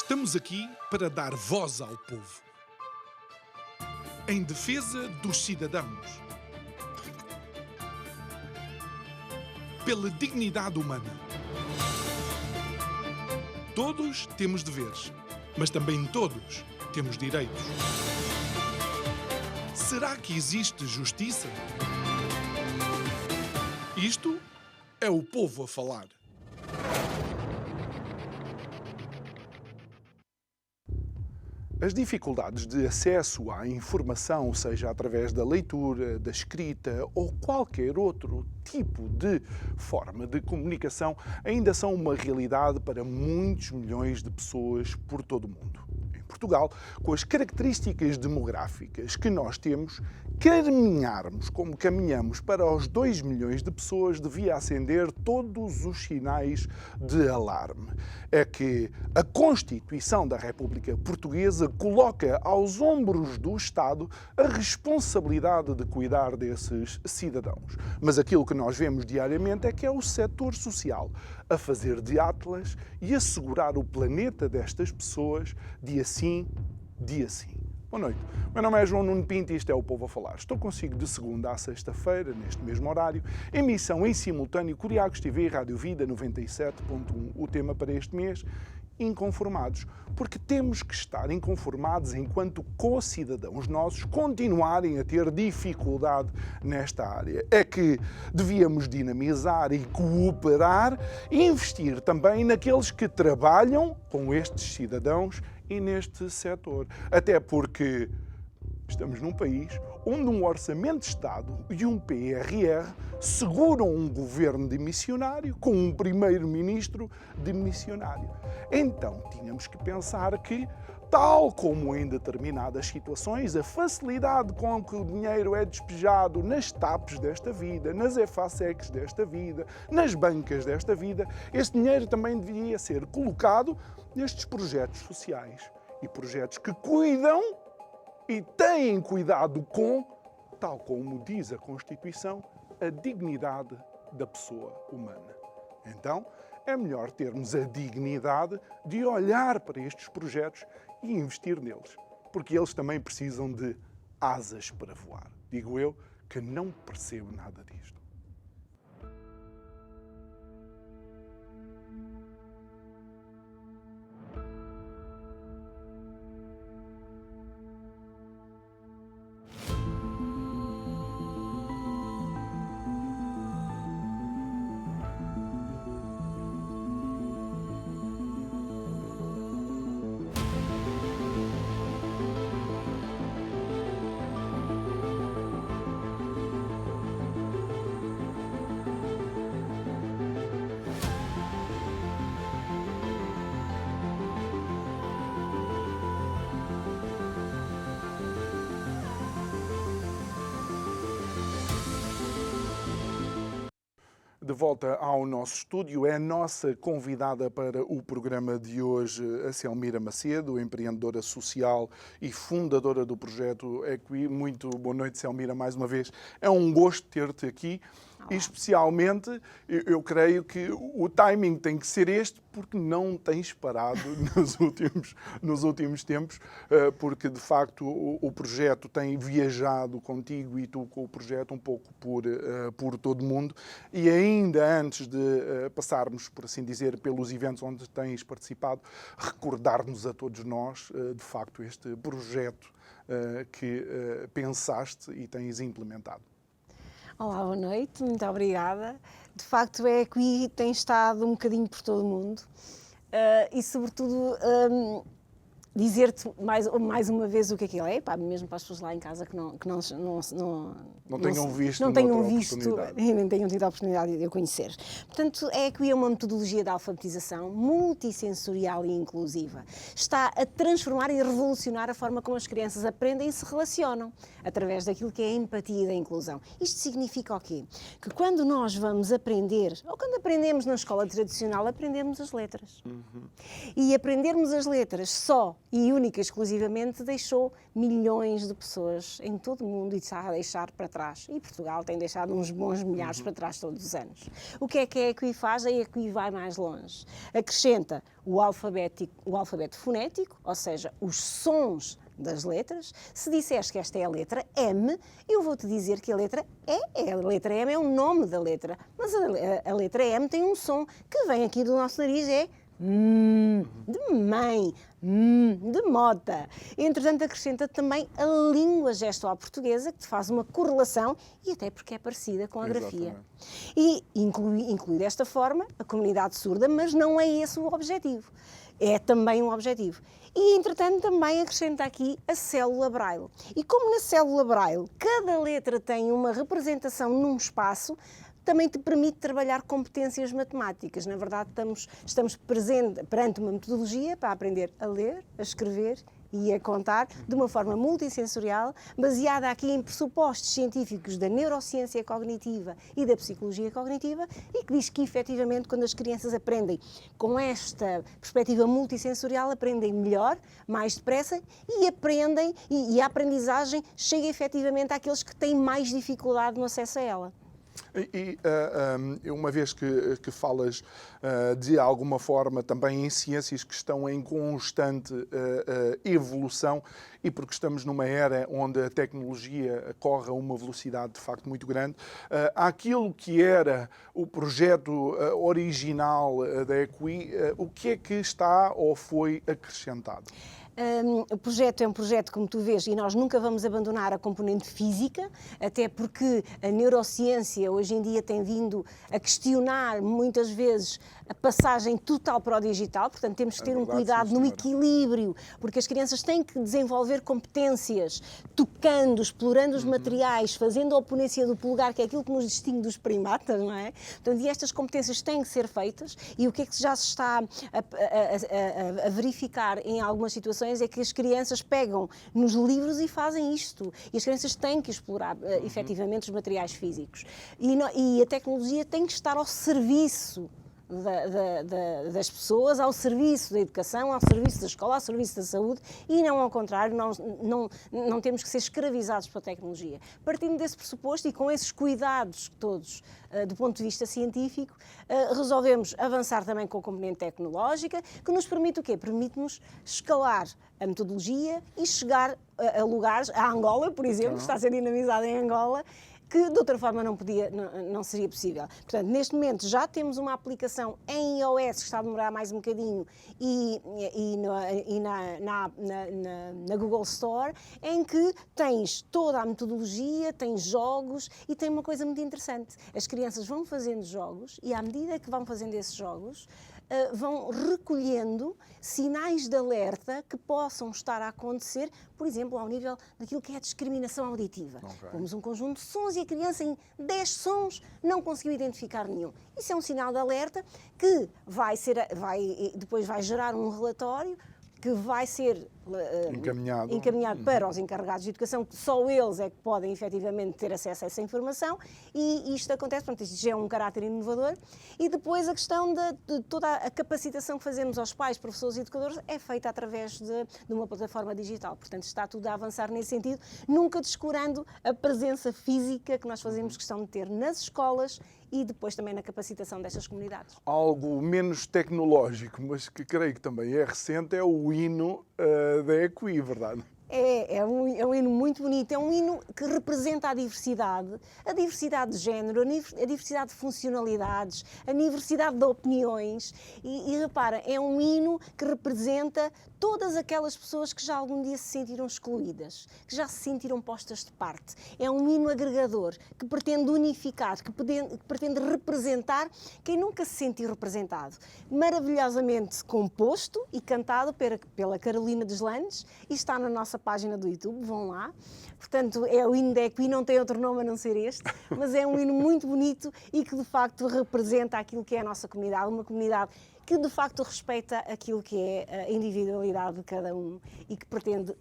Estamos aqui para dar voz ao povo, em defesa dos cidadãos, pela dignidade humana. Todos temos deveres, mas também todos temos direitos. Será que existe justiça? Isto é o povo a falar. As dificuldades de acesso à informação, seja através da leitura, da escrita ou qualquer outro tipo de forma de comunicação, ainda são uma realidade para muitos milhões de pessoas por todo o mundo. Em Portugal, com as características demográficas que nós temos, caminharmos como caminhamos para os 2 milhões de pessoas devia acender todos os sinais de alarme. É que a Constituição da República Portuguesa coloca aos ombros do Estado a responsabilidade de cuidar desses cidadãos. Mas aquilo que nós vemos diariamente é que é o setor social a fazer de atlas e assegurar o planeta destas pessoas dia sim, dia sim. Boa noite. Meu nome é João Nuno Pinto e isto é o Povo a Falar. Estou consigo de segunda a sexta-feira, neste mesmo horário, emissão em simultâneo Curiacos TV e Rádio Vida 97.1. O tema para este mês, inconformados. Porque temos que estar inconformados enquanto co-cidadãos nossos continuarem a ter dificuldade nesta área. É que devíamos dinamizar e cooperar e investir também naqueles que trabalham com estes cidadãos e neste setor. Até porque estamos num país onde um orçamento de Estado e um PRR seguram um governo demissionário com um primeiro-ministro demissionário. Então, tínhamos que pensar que, tal como em determinadas situações, a facilidade com que o dinheiro é despejado nas TAPs desta vida, nas EFASECs desta vida, nas bancas desta vida, esse dinheiro também deveria ser colocado nestes projetos sociais e projetos que cuidam e têm cuidado com, tal como diz a Constituição, a dignidade da pessoa humana. Então, é melhor termos a dignidade de olhar para estes projetos e investir neles, porque eles também precisam de asas para voar. Digo eu que não percebo nada disto. De volta ao nosso estúdio, é a nossa convidada para o programa de hoje, a Selmira Macedo, empreendedora social e fundadora do projeto Equi. Muito boa noite, Selmira, mais uma vez. É um gosto ter-te aqui. E especialmente, eu creio que o timing tem que ser este, porque não tens parado nos últimos tempos, porque de facto o projeto tem viajado contigo e tu com o projeto um pouco por todo o mundo. E ainda antes de passarmos, por assim dizer, pelos eventos onde tens participado, recordar-nos a todos nós, de facto, este projeto que pensaste e tens implementado. Olá, boa noite, muito obrigada. De facto, é que tem estado um bocadinho por todo o mundo e, sobretudo, dizer-te mais uma vez o que aquilo é, pá, mesmo para as pessoas lá em casa que não tenham visto e nem tenham tido a oportunidade de eu conhecer. Portanto, a Equi é uma metodologia de alfabetização multissensorial e inclusiva. Está a transformar e revolucionar a forma como as crianças aprendem e se relacionam, através daquilo que é a empatia e da inclusão. Isto significa o quê? Que quando nós vamos aprender, ou quando aprendemos na escola tradicional, aprendemos as letras. E aprendermos as letras só e única e exclusivamente deixou milhões de pessoas em todo o mundo e está a deixar para trás. E Portugal tem deixado uns bons milhares para trás todos os anos. O que é que a EQI faz? A EQI vai mais longe. Acrescenta o alfabeto fonético, ou seja, os sons das letras. Se disseres que esta é a letra M, eu vou-te dizer que a letra E. A letra M é o nome da letra, mas a letra M tem um som que vem aqui do nosso nariz, é de mãe, de mota. Entretanto, acrescenta também a língua gestual portuguesa, que te faz uma correlação e até porque é parecida com a grafia. E inclui desta forma a comunidade surda, mas não é esse o objetivo. É também um objetivo. E, entretanto, também acrescenta aqui a célula Braille. E como na célula Braille cada letra tem uma representação num espaço, também te permite trabalhar competências matemáticas. Na verdade, estamos perante uma metodologia para aprender a ler, a escrever e a contar de uma forma multissensorial, baseada aqui em pressupostos científicos da neurociência cognitiva e da psicologia cognitiva, e que diz que, efetivamente, quando as crianças aprendem com esta perspectiva multissensorial, aprendem melhor, mais depressa, e a aprendizagem chega efetivamente àqueles que têm mais dificuldade no acesso a ela. E uma vez que falas de alguma forma também em ciências que estão em constante evolução e porque estamos numa era onde a tecnologia corre a uma velocidade de facto muito grande, aquilo que era o projeto original da EQI, o que é que está ou foi acrescentado? O projeto é um projeto, como tu vês, e nós nunca vamos abandonar a componente física, até porque a neurociência hoje em dia tem vindo a questionar muitas vezes a passagem total para o digital, portanto temos que ter um cuidado no equilíbrio, porque as crianças têm que desenvolver competências, tocando, explorando os materiais, fazendo a oponência do polegar, que é aquilo que nos distingue dos primatas, não é? Portanto, e estas competências têm que ser feitas, e o que é que já se está a verificar em algumas situações é que as crianças pegam nos livros e fazem isto, e as crianças têm que explorar efetivamente os materiais físicos, e a tecnologia tem que estar ao serviço das pessoas, ao serviço da educação, ao serviço da escola, ao serviço da saúde, e não ao contrário, não temos que ser escravizados pela tecnologia. Partindo desse pressuposto e com esses cuidados todos do ponto de vista científico, resolvemos avançar também com a componente tecnológica, que nos permite o quê? Permite-nos escalar a metodologia e chegar a lugares, a Angola, por exemplo, está a ser dinamizada em Angola, que de outra forma não seria possível. Portanto, neste momento já temos uma aplicação em iOS que está a demorar mais um bocadinho e na Google Store, em que tens toda a metodologia, tens jogos e tem uma coisa muito interessante. As crianças vão fazendo jogos e à medida que vão fazendo esses jogos, vão recolhendo sinais de alerta que possam estar a acontecer, por exemplo, ao nível daquilo que é a discriminação auditiva. Temos um conjunto de sons e a criança em 10 sons não conseguiu identificar nenhum. Isso é um sinal de alerta que depois vai gerar um relatório que vai ser encaminhado para os encarregados de educação, que só eles é que podem efetivamente ter acesso a essa informação, e isto acontece, portanto, isto já é um caráter inovador. E depois a questão de toda a capacitação que fazemos aos pais, professores e educadores é feita através de uma plataforma digital. Portanto, está tudo a avançar nesse sentido, nunca descurando a presença física que nós fazemos questão de ter nas escolas e depois também na capacitação destas comunidades. Algo menos tecnológico, mas que creio que também é recente, é o hino da EQI, verdade? É um hino muito bonito, é um hino que representa a diversidade de género, a diversidade de funcionalidades, a diversidade de opiniões e repara, é um hino que representa todas aquelas pessoas que já algum dia se sentiram excluídas, que já se sentiram postas de parte. É um hino agregador, que pretende unificar, que pretende representar quem nunca se sentiu representado. Maravilhosamente composto e cantado pela Carolina Deslandes, e está na nossa página do YouTube, vão lá. Portanto, é o hino da EQI, não tem outro nome a não ser este, mas é um hino muito bonito e que de facto representa aquilo que é a nossa comunidade, uma comunidade que de facto respeita aquilo que é a individualidade de cada um e que pretende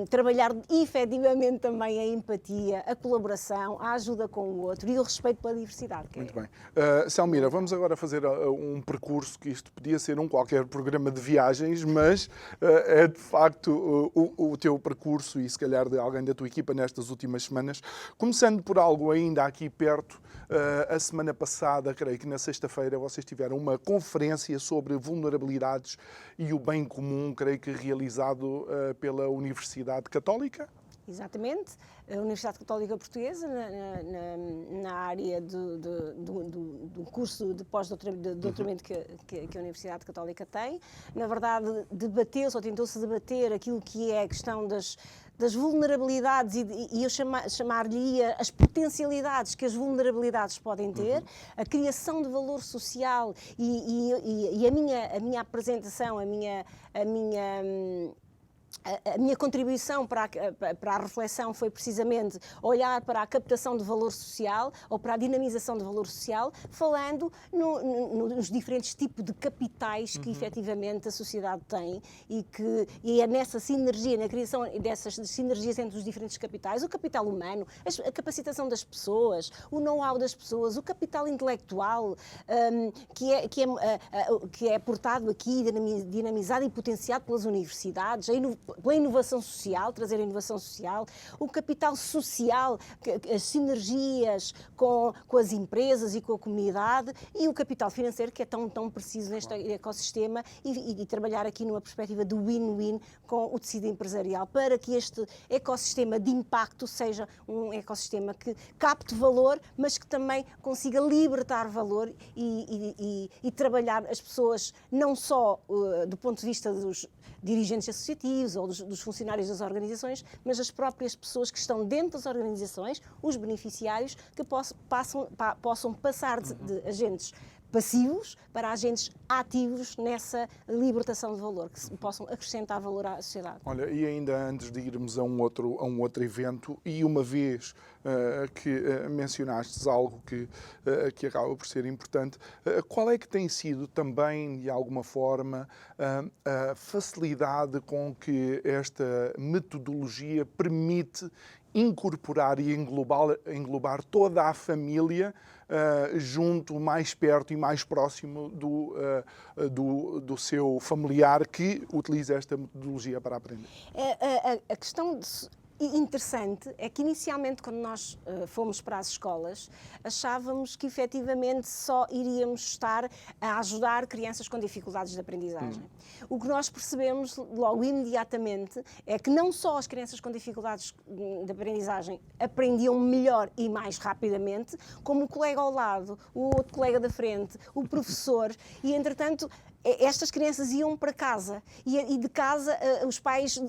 trabalhar efetivamente também a empatia, a colaboração, a ajuda com o outro e o respeito pela diversidade. Muito bem. Selmira, vamos agora fazer um percurso que isto podia ser um qualquer programa de viagens, mas é de facto o teu percurso e se calhar de alguém da tua equipa nestas últimas semanas. Começando por algo ainda aqui perto, a semana passada, creio que na sexta-feira, vocês tiveram uma conferência sobre vulnerabilidades e o bem comum, creio que realizado pela Universidade Católica. Exatamente. A Universidade Católica Portuguesa, na área do curso de pós-doutoramento que a Universidade Católica tem, na verdade debateu-se ou tentou-se debater aquilo que é a questão das vulnerabilidades e eu chamar-lhe as potencialidades que as vulnerabilidades podem ter, a criação de valor social e a minha apresentação, a minha contribuição para a reflexão foi precisamente olhar para a captação de valor social ou para a dinamização de valor social, falando nos diferentes tipos de capitais que efetivamente a sociedade tem e é nessa sinergia, na criação dessas sinergias entre os diferentes capitais, o capital humano, a capacitação das pessoas, o know-how das pessoas, o capital intelectual que é portado aqui, dinamizado e potenciado pelas universidades, pela inovação social, trazer a inovação social, o capital social, as sinergias com as empresas e com a comunidade e o capital financeiro que é tão preciso neste ecossistema e trabalhar aqui numa perspectiva de win-win com o tecido empresarial para que este ecossistema de impacto seja um ecossistema que capte valor, mas que também consiga libertar valor e trabalhar as pessoas não só do ponto de vista dos dirigentes associativos ou dos funcionários das organizações, mas as próprias pessoas que estão dentro das organizações, os beneficiários, que possam passar de agentes passivos para agentes ativos nessa libertação de valor, que possam acrescentar valor à sociedade. Olha, e ainda antes de irmos a um outro evento, e uma vez que mencionastes algo que acaba por ser importante, qual é que tem sido também, de alguma forma, a facilidade com que esta metodologia permite incorporar e englobar toda a família junto, mais perto e mais próximo do seu familiar que utiliza esta metodologia para aprender? A questão interessante é que inicialmente quando nós fomos para as escolas achávamos que efetivamente só iríamos estar a ajudar crianças com dificuldades de aprendizagem. O que nós percebemos logo imediatamente é que não só as crianças com dificuldades de aprendizagem aprendiam melhor e mais rapidamente, como o colega ao lado, o outro colega da frente, o professor e entretanto estas crianças iam para casa e de casa os pais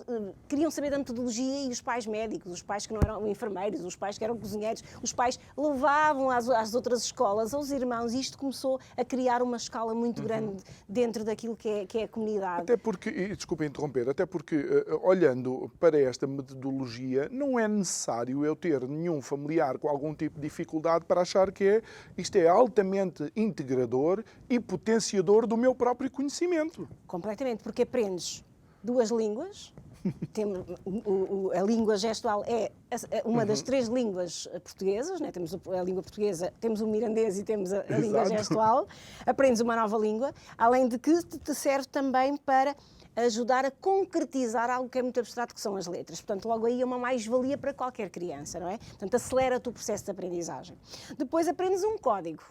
queriam saber da metodologia e os pais médicos, os pais que não eram enfermeiros, os pais que eram cozinheiros, os pais levavam às outras escolas, aos irmãos e isto começou a criar uma escala muito grande dentro daquilo que é a comunidade. Até porque, e desculpa interromper, até porque olhando para esta metodologia não é necessário eu ter nenhum familiar com algum tipo de dificuldade para achar que isto é altamente integrador e potenciador do meu próprio conhecimento. Completamente, porque aprendes duas línguas. A língua gestual é uma das três línguas portuguesas, né? Temos a língua portuguesa, temos o mirandês e temos a língua gestual. Aprendes uma nova língua, além de que te serve também para ajudar a concretizar algo que é muito abstrato, que são as letras. Portanto, logo aí é uma mais-valia para qualquer criança, não é? Portanto, acelera-te o processo de aprendizagem. Depois aprendes um código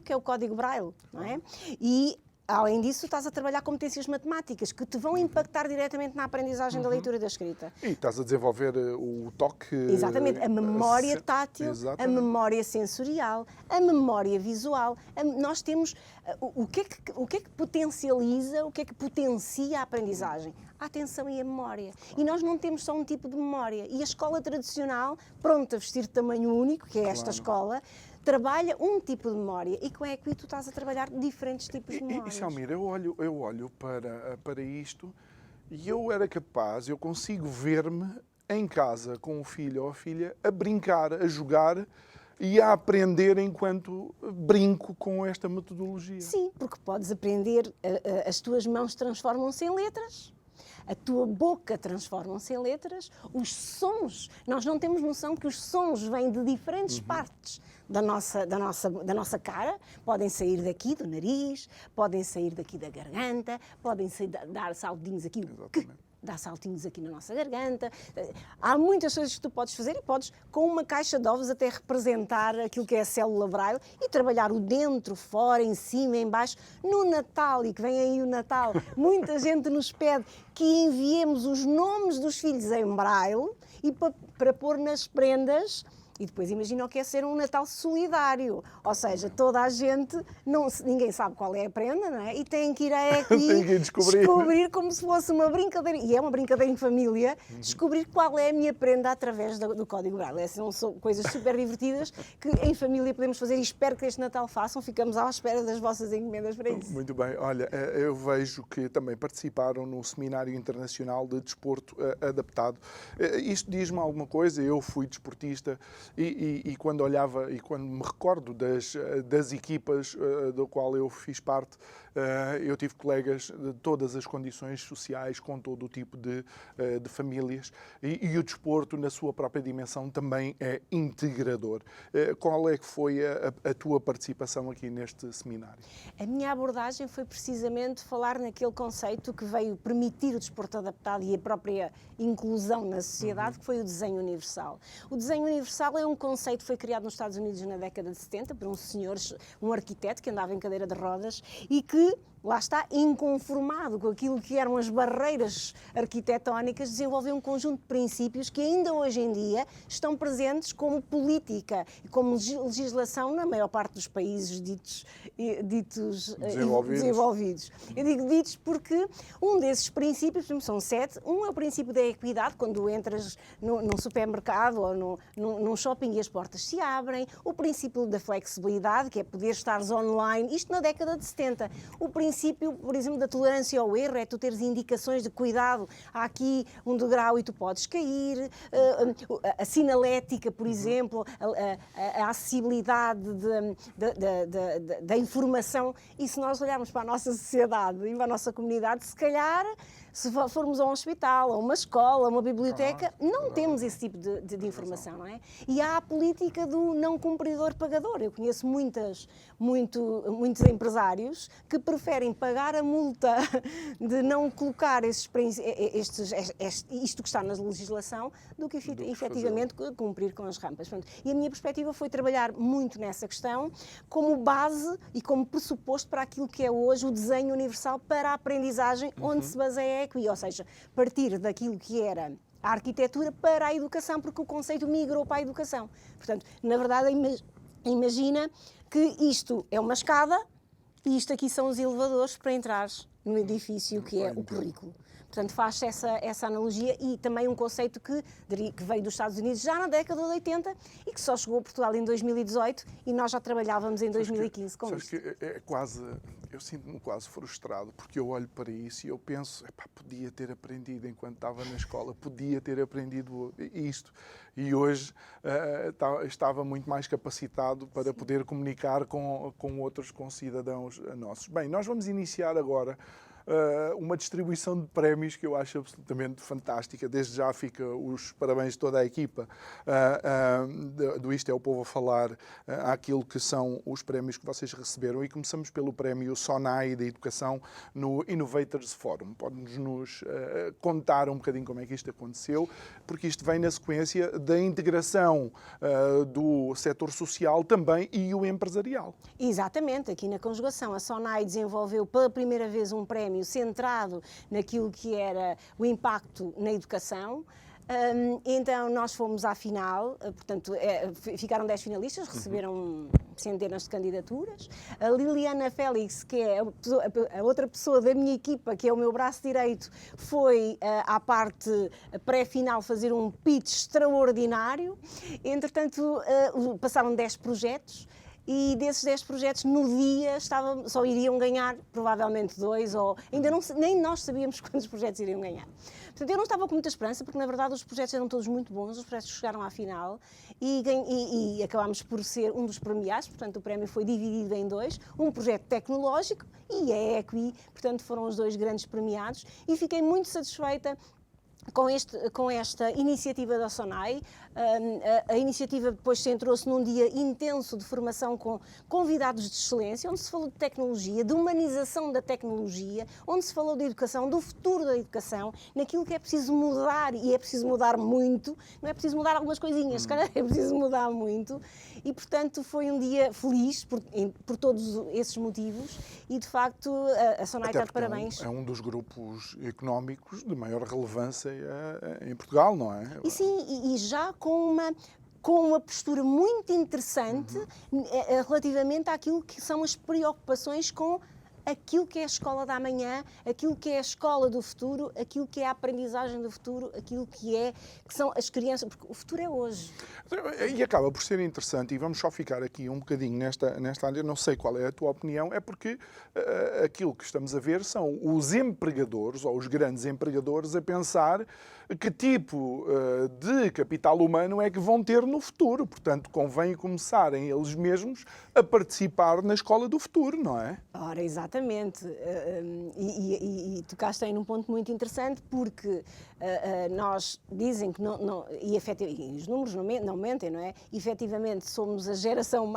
que é o código Braille, não é? E além disso, estás a trabalhar competências matemáticas que te vão impactar diretamente na aprendizagem da leitura e da escrita. E estás a desenvolver o toque... Exatamente, a memória tátil, Exatamente. a memória sensorial, a memória visual. Nós temos... O que é que potencializa, o que é que potencia a aprendizagem? A atenção e a memória. E nós não temos só um tipo de memória. E a escola tradicional, pronta a vestir de tamanho único, que é esta escola, trabalha um tipo de memória e com a Equi tu estás a trabalhar diferentes tipos de memórias. E Selmira, eu olho para isto e eu consigo ver-me em casa com o filho ou a filha a brincar, a jogar e a aprender enquanto brinco com esta metodologia. Sim, porque podes aprender, as tuas mãos transformam-se em letras. a tua boca transformam-se em letras, os sons, nós não temos noção que os sons vêm de diferentes partes da nossa cara, podem sair daqui do nariz, podem sair daqui da garganta, podem sair, dar saltinhos aqui, dá saltinhos aqui na nossa garganta. Há muitas coisas que tu podes fazer e podes, com uma caixa de ovos, até representar aquilo que é a célula Braille e trabalhar o dentro, fora, em cima, em baixo. No Natal, e que vem aí o Natal, muita gente nos pede que enviemos os nomes dos filhos em Braille e para pôr nas prendas. E depois imagina o que é ser um Natal solidário, ou seja, toda a gente, ninguém sabe qual é a prenda, não é? E tem que ir a EQI descobrir como se fosse uma brincadeira, e é uma brincadeira em família, descobrir qual é a minha prenda através do código Braille. Essas são coisas super divertidas que em família podemos fazer e espero que este Natal façam, ficamos à espera das vossas encomendas para isso. Muito bem, olha, eu vejo que também participaram no Seminário Internacional de Desporto Adaptado. Isto diz-me alguma coisa, eu fui desportista. E quando olhava e quando me recordo das equipas do qual eu fiz parte, eu tive colegas de todas as condições sociais, com todo o tipo de famílias, e o desporto, na sua própria dimensão, também é integrador. Qual é que foi a tua participação aqui neste seminário? A minha abordagem foi precisamente falar naquele conceito que veio permitir o desporto adaptado e a própria inclusão na sociedade, que foi o desenho universal. O desenho universal é um conceito que foi criado nos Estados Unidos na década de 70 por um senhor, um arquiteto que andava em cadeira de rodas e que, lá está, inconformado com aquilo que eram as barreiras arquitetónicas, desenvolveu um conjunto de princípios que ainda hoje em dia estão presentes como política e como legislação na maior parte dos países ditos desenvolvidos. Eu digo ditos porque um desses princípios, são 7, um é o princípio da equidade, quando entras num supermercado ou num shopping e as portas se abrem, o princípio da flexibilidade, que é poder estar online, isto na década de 70. O princípio, por exemplo, da tolerância ao erro, é tu teres indicações de cuidado, há aqui um degrau e tu podes cair, a sinalética, por exemplo, a acessibilidade da informação, e se nós olharmos para a nossa sociedade e para a nossa comunidade, se calhar, se formos a um hospital, a uma escola, a uma biblioteca, não temos esse tipo de informação, não é? E há a política do não cumpridor pagador. Eu conheço muitos empresários que preferem pagar a multa de não colocar isto que está na legislação do que efetivamente cumprir com as rampas. E a minha perspectiva foi trabalhar muito nessa questão como base e como pressuposto para aquilo que é hoje o desenho universal para a aprendizagem, onde se baseia a EQI, ou seja, partir daquilo que era a arquitetura para a educação, porque o conceito migrou para a educação. Portanto, na verdade, imagina que isto é uma escada e isto aqui são os elevadores para entrar no edifício que é o currículo. Portanto, faz-se essa analogia e também um conceito que veio dos Estados Unidos já na década de 80 e que só chegou a Portugal em 2018 e nós já trabalhávamos em 2015 com isso. Eu sinto-me quase frustrado porque eu olho para isso e eu penso, podia ter aprendido enquanto estava na escola, podia ter aprendido isto e hoje estava muito mais capacitado para poder comunicar com outros cidadãos nossos. Bem, nós vamos iniciar agora uma distribuição de prémios que eu acho absolutamente fantástica. Desde já fica os parabéns de toda a equipa do Isto é o Povo a Falar, àquilo que são os prémios que vocês receberam, e começamos pelo prémio SONAI da Educação no Innovators Forum. Pode-nos contar um bocadinho como é que isto aconteceu, porque isto vem na sequência da integração do setor social também e o empresarial. Exatamente, aqui na conjugação a SONAI desenvolveu pela primeira vez um prémio centrado naquilo que era o impacto na educação. Então nós fomos à final, portanto ficaram 10 finalistas, receberam centenas de candidaturas. A Liliana Félix, que é a outra pessoa da minha equipa, que é o meu braço direito, foi à parte pré-final fazer um pitch extraordinário. Entretanto passaram 10 projetos e desses 10 projetos, no dia, só iriam ganhar provavelmente 2, ou ainda nem nós sabíamos quantos projetos iriam ganhar. Portanto, eu não estava com muita esperança, porque na verdade os projetos eram todos muito bons, os projetos chegaram à final e acabámos por ser um dos premiados, portanto o prémio foi dividido em 2, um projeto tecnológico e a EQI, portanto foram os 2 grandes premiados, e fiquei muito satisfeita com esta iniciativa da SONAI. A iniciativa depois centrou-se num dia intenso de formação com convidados de excelência, onde se falou de tecnologia, de humanização da tecnologia, onde se falou de educação, do futuro da educação, naquilo que é preciso mudar, e é preciso mudar muito, não é preciso mudar algumas coisinhas, se calhar é preciso mudar muito, e portanto foi um dia feliz por todos esses motivos, e de facto a SONAI está de parabéns. É um dos grupos económicos de maior relevância em Portugal, não é? E sim, e já com uma postura muito interessante relativamente àquilo que são as preocupações com aquilo que é a escola da amanhã, aquilo que é a escola do futuro, aquilo que é a aprendizagem do futuro, aquilo que são as crianças, porque o futuro é hoje. E acaba por ser interessante, e vamos só ficar aqui um bocadinho nesta área, não sei qual é a tua opinião, é porque aquilo que estamos a ver são os empregadores, ou os grandes empregadores, a pensar que tipo de capital humano é que vão ter no futuro. Portanto, convém começarem eles mesmos a participar na escola do futuro, não é? Ora, exatamente. E tocaste aí num ponto muito interessante, porque nós dizem que e os números não mentem, não é? Efetivamente somos a geração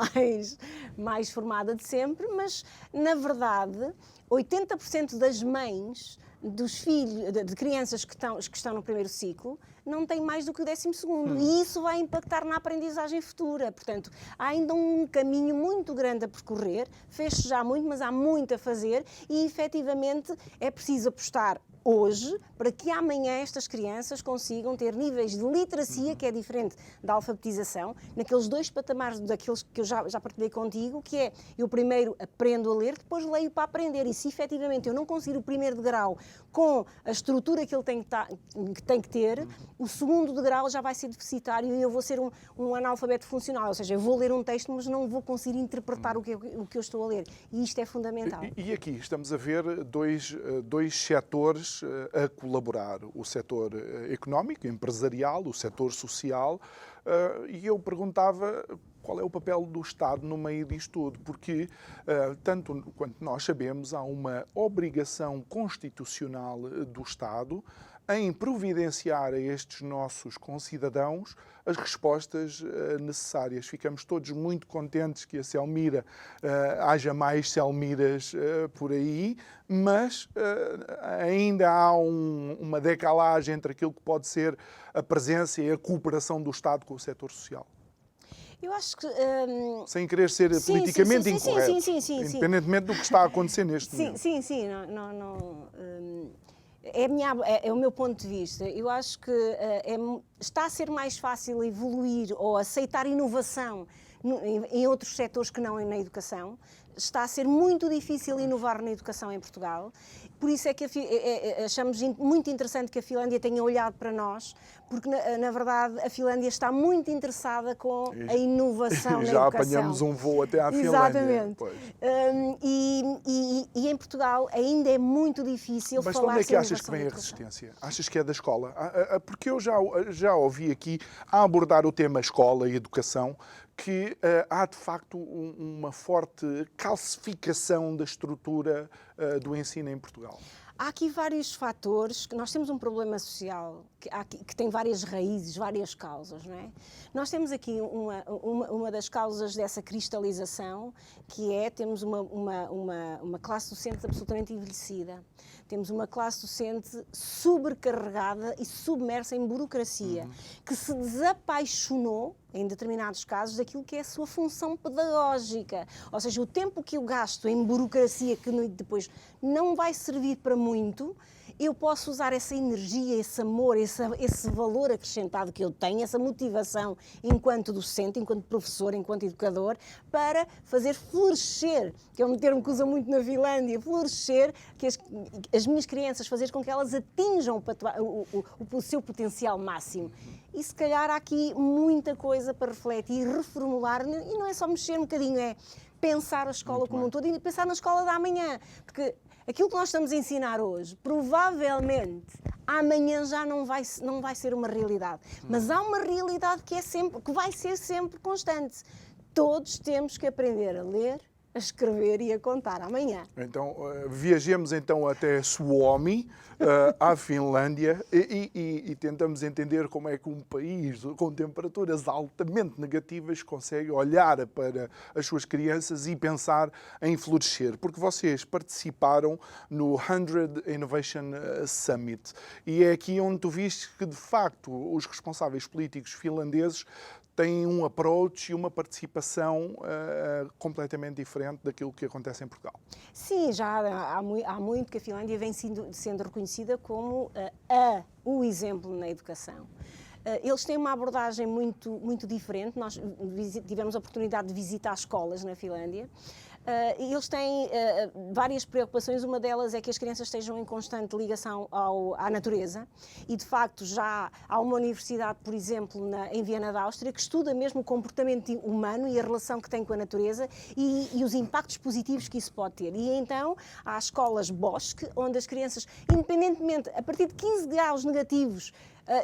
mais formada de sempre, mas na verdade 80% das mães dos filhos, de crianças que estão no primeiro ciclo, não têm mais do que o 12º. E isso vai impactar na aprendizagem futura. Portanto, há ainda um caminho muito grande a percorrer, fez-se já muito, mas há muito a fazer, e efetivamente é preciso apostar hoje para que amanhã estas crianças consigam ter níveis de literacia, que é diferente da alfabetização, naqueles 2 patamares daqueles que eu já partilhei contigo, que é, eu primeiro aprendo a ler, depois leio para aprender, e se efetivamente eu não conseguir o primeiro degrau com a estrutura que ele tem que ter, o segundo degrau já vai ser deficitário e eu vou ser um analfabeto funcional, ou seja, eu vou ler um texto, mas não vou conseguir interpretar o que eu estou a ler, e isto é fundamental. E aqui estamos a ver dois setores a colaborar, o setor económico, empresarial, o setor social, e eu perguntava qual é o papel do Estado no meio disto tudo, porque, tanto quanto nós sabemos, há uma obrigação constitucional do Estado em providenciar a estes nossos concidadãos as respostas necessárias. Ficamos todos muito contentes que a Selmira, haja mais Selmiras por aí, mas ainda há uma decalagem entre aquilo que pode ser a presença e a cooperação do Estado com o setor social. Eu acho que... Sem querer ser politicamente incorreto, independentemente do que está a acontecer neste momento. Sim. É o meu ponto de vista. Eu acho que está a ser mais fácil evoluir ou aceitar inovação em outros setores que não na educação. Está a ser muito difícil inovar na educação em Portugal. Por isso é que achamos muito interessante que a Finlândia tenha olhado para nós, porque, na verdade, a Finlândia está muito interessada com a inovação na educação. Já apanhamos um voo até à Finlândia. Exatamente. E em Portugal ainda é muito difícil falar sobre inovação. Mas onde é que achas que vem a resistência? Achas que é da escola? Porque eu já ouvi aqui a abordar o tema escola e educação, que há de facto uma forte calcificação da estrutura do ensino em Portugal. Há aqui vários fatores, que nós temos um problema social que tem várias raízes, várias causas, não é? Nós temos aqui uma das causas dessa cristalização, que é, temos uma classe docente absolutamente envelhecida. Temos uma classe docente sobrecarregada e submersa em burocracia, que se desapaixonou, em determinados casos, daquilo que é a sua função pedagógica. Ou seja, o tempo que eu gasto em burocracia, que depois não vai servir para muito, eu posso usar essa energia, esse amor, esse valor acrescentado que eu tenho, essa motivação enquanto docente, enquanto professor, enquanto educador, para fazer florescer, que é um termo que usa muito na Finlândia, florescer, que as minhas crianças, fazer com que elas atinjam o seu potencial máximo. E se calhar há aqui muita coisa para refletir, reformular, e não é só mexer um bocadinho, é pensar a escola como um todo e pensar na escola da amanhã, porque aquilo que nós estamos a ensinar hoje, provavelmente amanhã já não vai ser uma realidade, mas há uma realidade que vai ser sempre constante. Todos temos que aprender a ler, a escrever e a contar amanhã. Então, viajemos então até Suomi, à Finlândia, e tentamos entender como é que um país com temperaturas altamente negativas consegue olhar para as suas crianças e pensar em florescer. Porque vocês participaram no 100 Innovation Summit e é aqui onde tu viste que, de facto, os responsáveis políticos finlandeses têm um approach e uma participação completamente diferente daquilo que acontece em Portugal. Sim, já há muito que a Finlândia vem sendo reconhecida como o exemplo na educação. Eles têm uma abordagem muito diferente. Nós tivemos a oportunidade de visitar escolas na Finlândia. Eles têm várias preocupações, uma delas é que as crianças estejam em constante ligação à natureza e, de facto, já há uma universidade, por exemplo, em Viena da Áustria, que estuda mesmo o comportamento humano e a relação que tem com a natureza e os impactos positivos que isso pode ter. E então há escolas bosque, onde as crianças, independentemente, a partir de 15 graus negativos,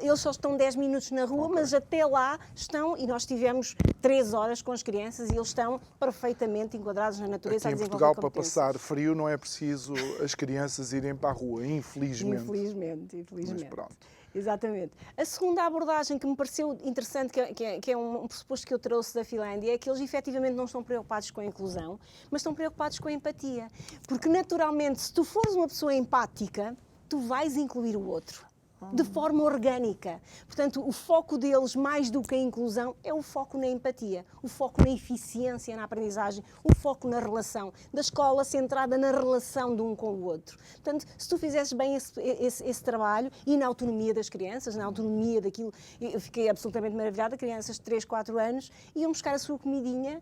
eles só estão 10 minutos na rua, mas até lá estão, e nós tivemos 3 horas com as crianças e eles estão perfeitamente enquadrados na natureza. Aqui em Portugal, para passar frio, não é preciso as crianças irem para a rua, infelizmente. Infelizmente. Mas pronto. Exatamente. A segunda abordagem que me pareceu interessante, que é um pressuposto que eu trouxe da Finlândia, é que eles efetivamente não estão preocupados com a inclusão, mas estão preocupados com a empatia. Porque, naturalmente, se tu fores uma pessoa empática, tu vais incluir o outro. De forma orgânica. Portanto, o foco deles, mais do que a inclusão, é o foco na empatia, o foco na eficiência na aprendizagem, o foco na relação, da escola centrada na relação de um com o outro. Portanto, se tu fizesses bem esse trabalho e na autonomia das crianças, na autonomia daquilo, eu fiquei absolutamente maravilhada, crianças de 3, 4 anos iam buscar a sua comidinha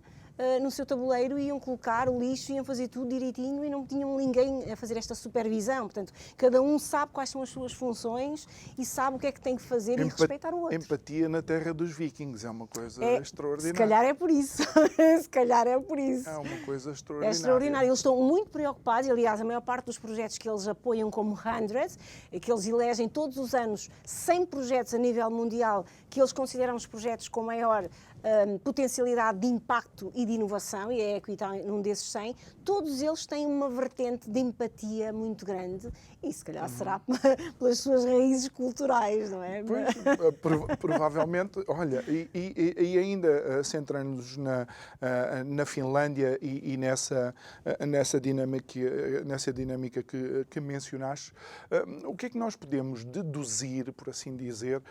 no seu tabuleiro, iam colocar o lixo, iam fazer tudo direitinho e não tinham ninguém a fazer esta supervisão. Portanto, cada um sabe quais são as suas funções e sabe o que é que tem que fazer e respeitar o outro. Empatia na terra dos vikings é uma coisa extraordinária. Se calhar é por isso. Se calhar é por isso. É uma coisa extraordinária. É extraordinário. Eles estão muito preocupados, e, aliás, a maior parte dos projetos que eles apoiam como 100, que eles elegem todos os anos 100 projetos a nível mundial que eles consideram os projetos com maior potencialidade de impacto e de inovação, e a Equity está num desses 100, todos eles têm uma vertente de empatia muito grande e se calhar será pelas suas raízes culturais, não é? Pois, provavelmente, olha, e ainda centrando-nos na Finlândia e nessa dinâmica que mencionaste, o que é que nós podemos deduzir, por assim dizer,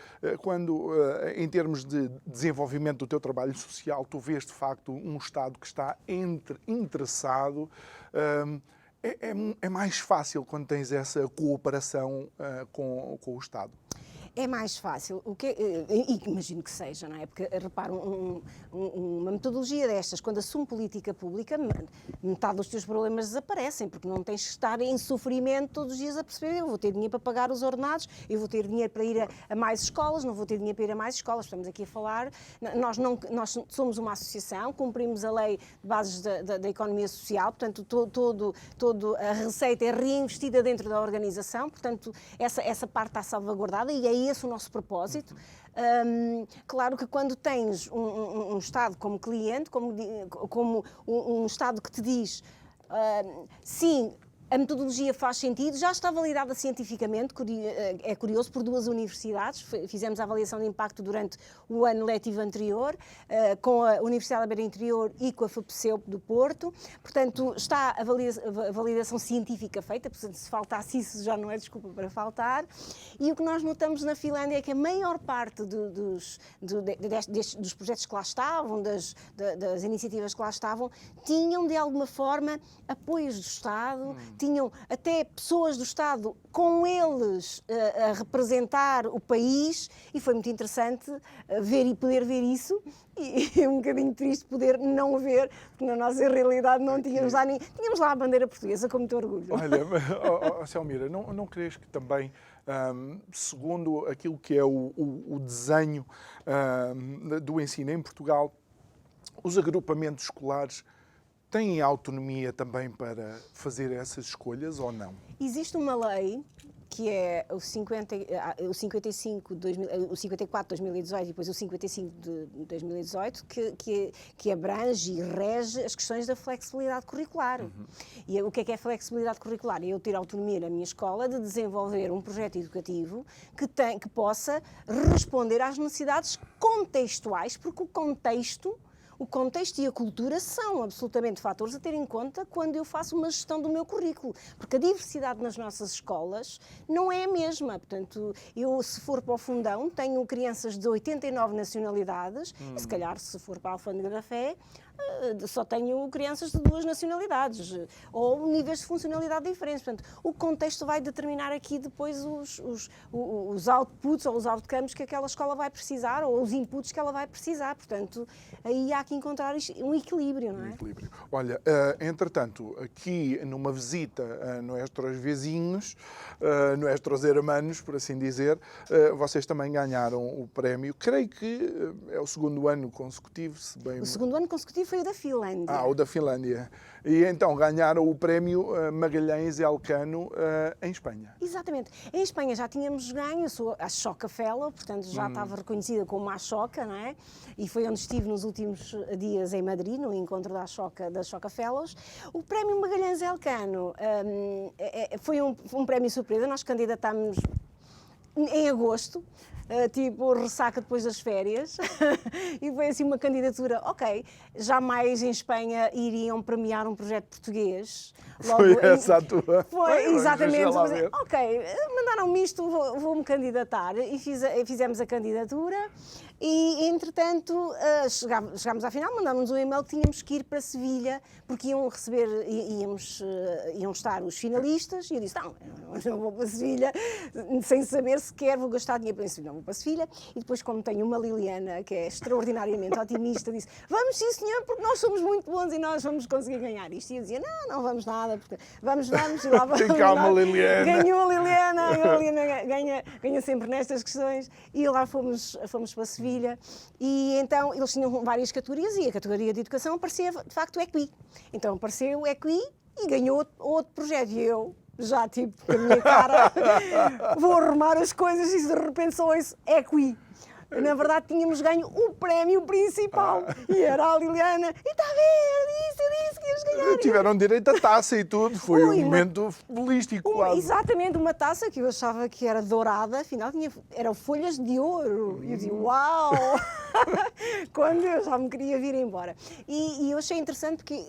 quando, em termos de desenvolvimento do teu trabalho social, tu vês de facto um Estado que está interessado? É mais fácil quando tens essa cooperação com o Estado? É mais fácil, imagino que seja, não é? Porque, repara, uma metodologia destas, quando assume política pública, metade dos teus problemas desaparecem, porque não tens que estar em sofrimento todos os dias a perceber, eu vou ter dinheiro para pagar os ordenados, eu vou ter dinheiro para ir a mais escolas, não vou ter dinheiro para ir a mais escolas. Estamos aqui a falar, nós somos uma associação, cumprimos a lei de bases da economia social, portanto, toda a receita é reinvestida dentro da organização, portanto, essa parte está salvaguardada e é esse o nosso propósito. Claro que quando tens um Estado como cliente, como um Estado que te diz sim, a metodologia faz sentido, já está validada cientificamente, é curioso, por 2 universidades. Fizemos a avaliação de impacto durante o ano letivo anterior, com a Universidade da Beira Interior e com a FPCEU do Porto. Portanto, está a validação científica feita, portanto, se faltasse isso já não é desculpa para faltar. E o que nós notamos na Finlândia é que a maior parte dos projetos que lá estavam, das iniciativas que lá estavam, tinham de alguma forma apoios do Estado, tinham até pessoas do Estado com eles a representar o país, e foi muito interessante ver e poder ver isso, e é um bocadinho triste poder não ver, porque na nossa realidade não tínhamos lá, tínhamos lá a bandeira portuguesa com muito orgulho. Olha, Selmira, não crees que também, segundo aquilo que é o desenho do ensino em Portugal, os agrupamentos escolares têm autonomia também para fazer essas escolhas ou não? Existe uma lei que é o 54 de 2018 e depois o 55 de 2018, que abrange e rege as questões da flexibilidade curricular. E o que é flexibilidade curricular? É eu ter autonomia na minha escola de desenvolver um projeto educativo que possa responder às necessidades contextuais, porque o contexto e a cultura são absolutamente fatores a ter em conta quando eu faço uma gestão do meu currículo, porque a diversidade nas nossas escolas não é a mesma. Portanto, eu, se for para o Fundão, tenho crianças de 89 nacionalidades, e se calhar, se for para a Alfândega da Fé, só tenho crianças de 2 nacionalidades, ou níveis de funcionalidade diferentes. Portanto, o contexto vai determinar aqui depois os outputs ou os outcomes que aquela escola vai precisar, ou os inputs que ela vai precisar. Portanto, aí há que encontrar um equilíbrio, não é? Equilíbrio. Olha, entretanto, aqui numa visita a nossos vizinhos, nossos hermanos, por assim dizer, vocês também ganharam o prémio. Creio que é o segundo ano consecutivo, se bem... O segundo ano consecutivo foi o da Finlândia. O da Finlândia. E então ganharam o prémio Magalhães Elcano em Espanha. Exatamente. Em Espanha já tínhamos ganho, eu sou a Choca Fellow, portanto já estava reconhecida como a Choca, não é? E foi onde estive nos últimos dias em Madrid, no encontro da Choca Fellows. O prémio Magalhães Elcano foi um prémio surpresa, nós candidatámos em agosto, tipo ressaca depois das férias, e foi assim uma candidatura, ok, jamais em Espanha iriam premiar um projeto português. Logo foi essa a tua? Foi, exatamente. Ok, mandaram-me isto, vou-me candidatar, e fizemos a candidatura. E, entretanto, chegámos à final, mandámos um e-mail que tínhamos que ir para Sevilha, porque iam estar os finalistas, e eu disse, não vou para Sevilha, sem saber sequer, vou gastar dinheiro para Sevilha, não vou para Sevilha. E depois, como tenho uma Liliana, que é extraordinariamente otimista, disse, vamos sim senhor, porque nós somos muito bons e nós vamos conseguir ganhar isto. E eu dizia, não vamos nada, porque vamos, e lá vamos. Tem calma, Liliana. Ganhou a Liliana, ganha sempre nestas questões, e lá fomos para Sevilha. E então eles tinham várias categorias e a categoria de educação aparecia de facto o EQI. Então apareceu o EQI e ganhou outro projeto. E eu já tipo com a minha cara vou arrumar as coisas e de repente só isso EQI. Na verdade tínhamos ganho o prémio principal e era a Liliana, e está a ver, eu disse que íamos ganhar. Tiveram direito à taça e tudo, foi um momento futbolístico quase. Exatamente, uma taça que eu achava que era dourada, afinal eram folhas de ouro. E eu disse, uau! Quando eu já me queria vir embora. E eu achei interessante porque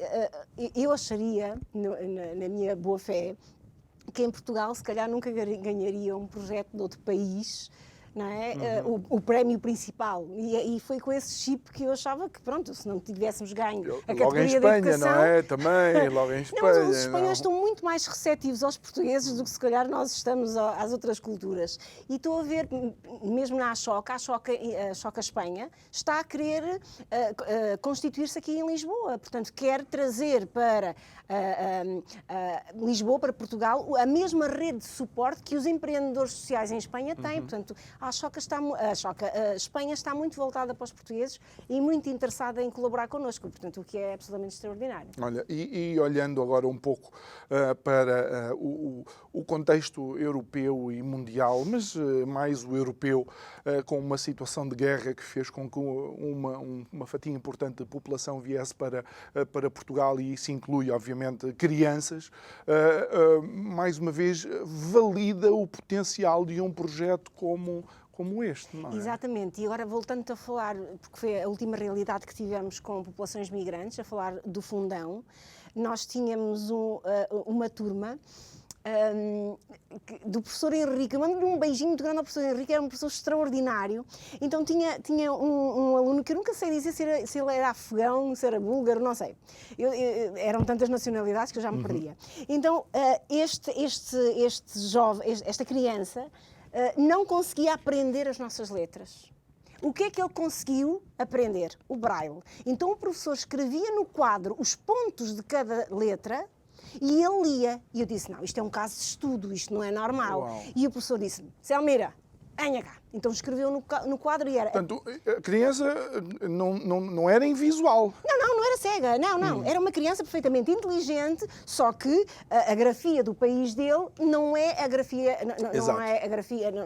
eu acharia, na minha boa fé, que em Portugal se calhar nunca ganharia um projeto de outro país, não é? O prémio principal. E foi com esse chip que eu achava que, pronto, se não tivéssemos ganho a categoria da educação... Logo em Espanha, não é? Também, logo em Espanha. Não, mas os espanhóis estão muito mais receptivos aos portugueses do que se calhar nós estamos às outras culturas. E estou a ver, mesmo na Choca Espanha está a querer constituir-se aqui em Lisboa. Portanto, quer trazer para Lisboa, para Portugal, a mesma rede de suporte que os empreendedores sociais em Espanha têm. Portanto, a Espanha está muito voltada para os portugueses e muito interessada em colaborar connosco, portanto, o que é absolutamente extraordinário. Olha, e olhando agora um pouco para o contexto europeu e mundial, mas mais o europeu, com uma situação de guerra que fez com que uma fatia importante da população viesse para Portugal, e isso inclui, obviamente, crianças, mais uma vez valida o potencial de um projeto como este, não é? Exatamente, e agora voltando a falar, porque foi a última realidade que tivemos com populações migrantes, a falar do Fundão, nós tínhamos uma turma do professor Henrique. Eu mando-lhe um beijinho muito grande ao professor Henrique, era um professor extraordinário. Então tinha um aluno que eu nunca sei dizer se ele era afegão, se era búlgaro, não sei. Eram tantas nacionalidades que eu já me perdia. Então, esta criança não conseguia aprender as nossas letras. O que é que ele conseguiu aprender? O braille. Então o professor escrevia no quadro os pontos de cada letra e ele lia. E eu disse, não, isto é um caso de estudo, isto não é normal. Uau. E o professor disse-me, Selmira, venha cá. Então escreveu no quadro e era... Portanto, a criança não era invisual. Não era cega, não. Era uma criança perfeitamente inteligente, só que a grafia do país dele não é a grafia,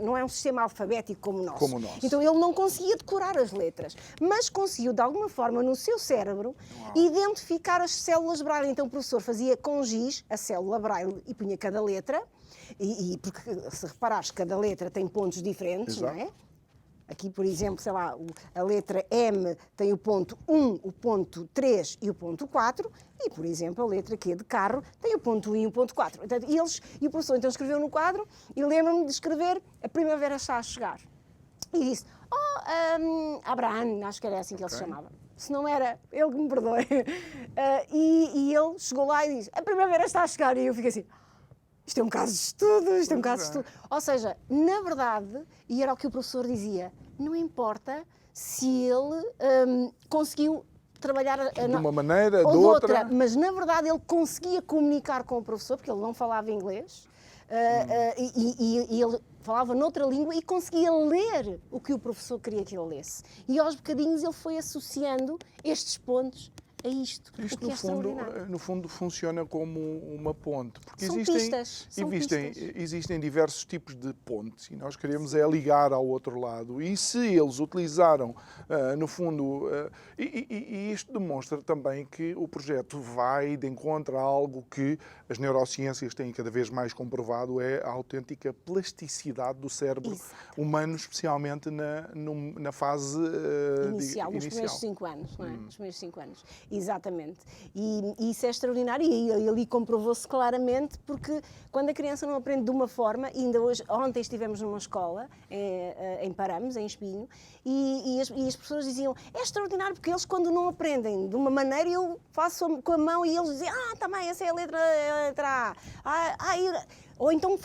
não é um sistema alfabético como o nosso. Então ele não conseguia decorar as letras, mas conseguiu de alguma forma no seu cérebro identificar as células Braille. Então o professor fazia com giz a célula Braille e punha cada letra. E porque, se reparares, cada letra tem pontos diferentes, Exato. não é? Aqui, por exemplo, sei lá, a letra M tem o ponto 1, o ponto 3 e o ponto 4, e, por exemplo, a letra Q de carro tem o ponto 1 e o ponto 4. Portanto, e o professor então escreveu no quadro, e lembro-me de escrever a primavera está a chegar. E disse, Abraham, acho que era assim que ele se chamava. Se não era, ele que me perdoe. E ele chegou lá e disse, a primavera está a chegar, e eu fiquei assim... Isto é um caso de estudo, isto é um caso de estudo. Ou seja, na verdade, e era o que o professor dizia, não importa se ele conseguiu trabalhar de uma maneira, ou de outra, mas na verdade ele conseguia comunicar com o professor, porque ele não falava inglês, e ele falava noutra língua e conseguia ler o que o professor queria que ele lesse. E aos bocadinhos ele foi associando estes pontos a isto. Isto, o no fundo, funciona como uma ponte. Porque são pistas. Existem diversos tipos de pontes e nós queremos é ligar ao outro lado. E se eles utilizaram, no fundo... E isto demonstra também que o projeto vai de encontro a algo que as neurociências têm cada vez mais comprovado, é a autêntica plasticidade do cérebro humano, especialmente na fase inicial, nos primeiros 5 anos, não é? Nos primeiros 5 anos. Exatamente. E isso é extraordinário e ali comprovou-se claramente, porque quando a criança não aprende de uma forma, ainda ontem estivemos numa escola em Parames, em Espinho, e as pessoas diziam, é extraordinário porque eles quando não aprendem de uma maneira, eu faço com a mão e eles dizem, também essa é a letra A. Ou então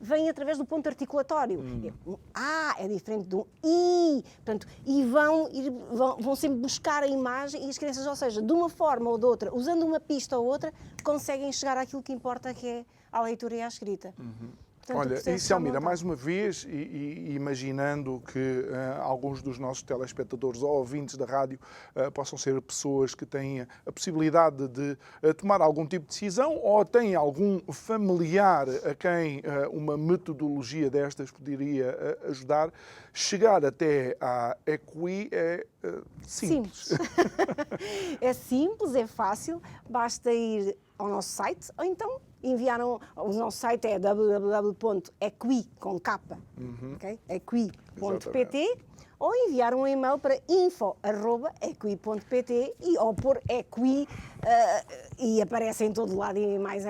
vêm através do ponto articulatório. Um A é diferente de um I. Portanto, e vão sempre buscar a imagem e as crianças, ou seja, de uma forma ou de outra, usando uma pista ou outra, conseguem chegar àquilo que importa, que é a leitura e a escrita. Portanto, olha, e Selmira, mais uma vez, e imaginando que alguns dos nossos telespectadores ou ouvintes da rádio possam ser pessoas que têm a possibilidade de tomar algum tipo de decisão ou têm algum familiar a quem uma metodologia destas poderia ajudar, chegar até à EQUI é simples. É simples, é fácil, basta ir ao nosso site ou então enviaram, o nosso site é www.equi.pt ou enviar um e-mail para info@equi.pt ou por EQI e aparece em todo lado e mais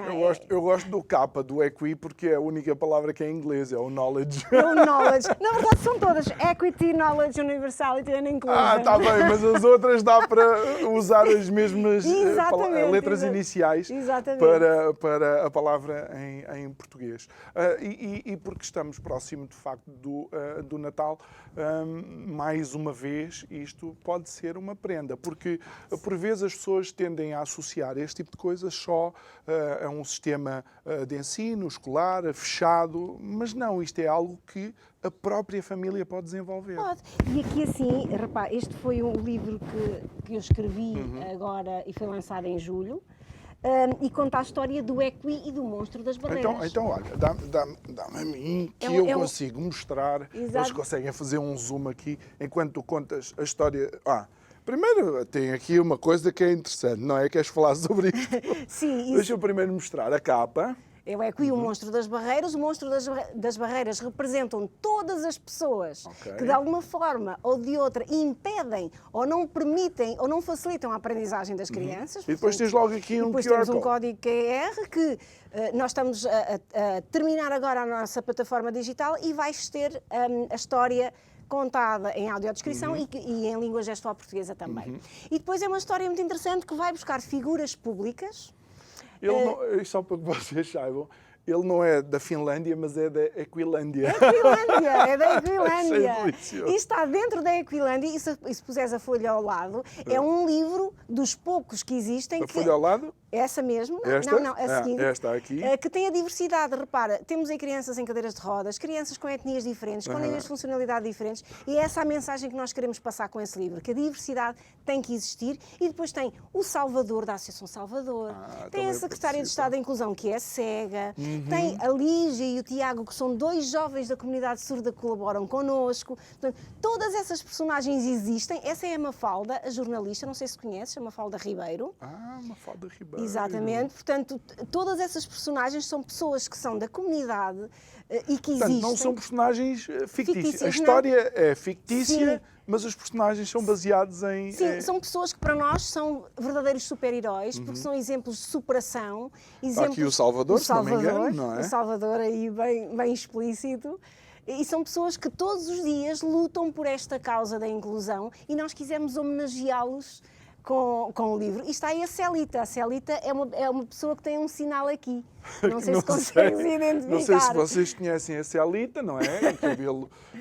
eu gosto do capa do EQI porque é a única palavra que é em inglês, é o knowledge. É o knowledge. Na verdade são todas. Equity, knowledge, universality and inclusion. Está bem, mas as outras dá para usar as mesmas letras iniciais para a palavra em português. E porque estamos próximo, de facto, do Natal, mais uma vez, isto pode ser uma prenda, porque por vezes as pessoas tendem a associar este tipo de coisas só a um sistema de ensino escolar fechado, mas não, isto é algo que a própria família pode desenvolver. Pode. E aqui assim, repare, este foi um livro que eu escrevi agora e foi lançado em julho. E conta a história do EQI e do monstro das barreiras. Então olha, dá-me a mim que eu consigo mostrar. Exato. Eles conseguem fazer um zoom aqui enquanto tu contas a história. Primeiro tem aqui uma coisa que é interessante, não é? Queres falar sobre isto? Sim. Deixa eu primeiro mostrar a capa. É o Equi, o monstro das barreiras. O monstro das barreiras representam todas as pessoas que de alguma forma ou de outra impedem ou não permitem ou não facilitam a aprendizagem das crianças. E depois tens logo aqui um depois QR temos um code. código QR que nós estamos a terminar agora a nossa plataforma digital e vais ter a história contada em audiodescrição e em língua gestual portuguesa também. E depois é uma história muito interessante que vai buscar figuras públicas. Só para que vocês saibam, ele não é da Finlândia, mas é da Equilândia. É da Equilândia. Achei E está dentro da Equilândia, e se puseres a folha ao lado, é um livro dos poucos que existem. A folha ao lado? Essa mesmo, Esta? não, a seguinte, esta aqui. que tem a diversidade. Repara, temos aí crianças em cadeiras de rodas, crianças com etnias diferentes, com níveis de funcionalidade diferentes, e é essa a mensagem que nós queremos passar com esse livro, que a diversidade tem que existir. E depois tem o Salvador, da Associação Salvador, tem a Secretária de Estado da Inclusão, que é cega, tem a Lígia e o Tiago, que são dois jovens da comunidade surda que colaboram connosco. Portanto, todas essas personagens existem. Essa é a Mafalda, a jornalista, não sei se conheces, a Mafalda Ribeiro. Mafalda Ribeiro. Exatamente, portanto, todas essas personagens são pessoas que são da comunidade e que Portanto, existem. não são personagens fictícios. A Fictícias, história é fictícia, Sim. mas os personagens são baseados em... Sim, são pessoas que para nós são verdadeiros super-heróis, porque são exemplos de superação. Está aqui o Salvador, se não me engano, não é? O Salvador aí bem explícito. E são pessoas que todos os dias lutam por esta causa da inclusão e nós quisemos homenageá-los com o livro. E está aí a Celita. A Celita é uma pessoa que tem um sinal aqui. Não sei se consegues identificar. Não sei se vocês conhecem a Celita, não é?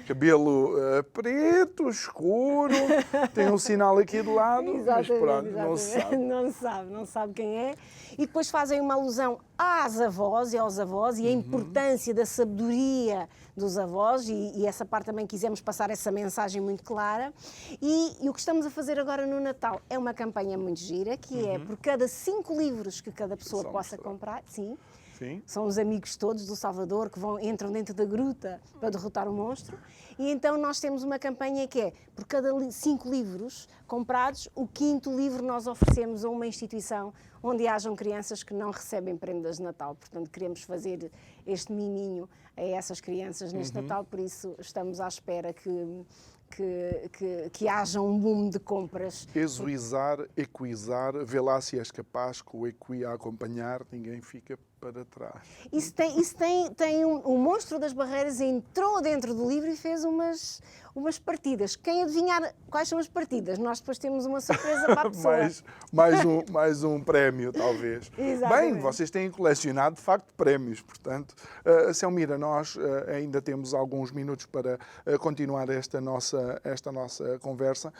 Cabelo preto, escuro, tem um sinal aqui de lado, mas pronto, não se sabe. Não sabe quem é. E depois fazem uma alusão às avós e aos avós e a importância da sabedoria dos avós e essa parte também quisemos passar essa mensagem muito clara. E o que estamos a fazer agora no Natal é uma campanha muito gira, que é por cada 5 livros que cada pessoa possa comprar, sim, são os amigos todos do Salvador que entram dentro da gruta para derrotar o monstro. E então nós temos uma campanha que é, por cada 5 livros comprados, o 5º livro nós oferecemos a uma instituição onde hajam crianças que não recebem prendas de Natal. Portanto, queremos fazer este miminho a essas crianças neste Natal, por isso estamos à espera que haja um boom de compras. Exuizar, equizar, vê lá se és capaz, com o equi a acompanhar, ninguém fica para trás. Isso tem o monstro das barreiras entrou dentro do livro e fez umas partidas. Quem adivinhar quais são as partidas, nós depois temos uma surpresa para a pessoa. mais um prémio, talvez. Exatamente. Bem, vocês têm colecionado, de facto, prémios. Portanto, Selmira, nós ainda temos alguns minutos para continuar esta nossa conversa.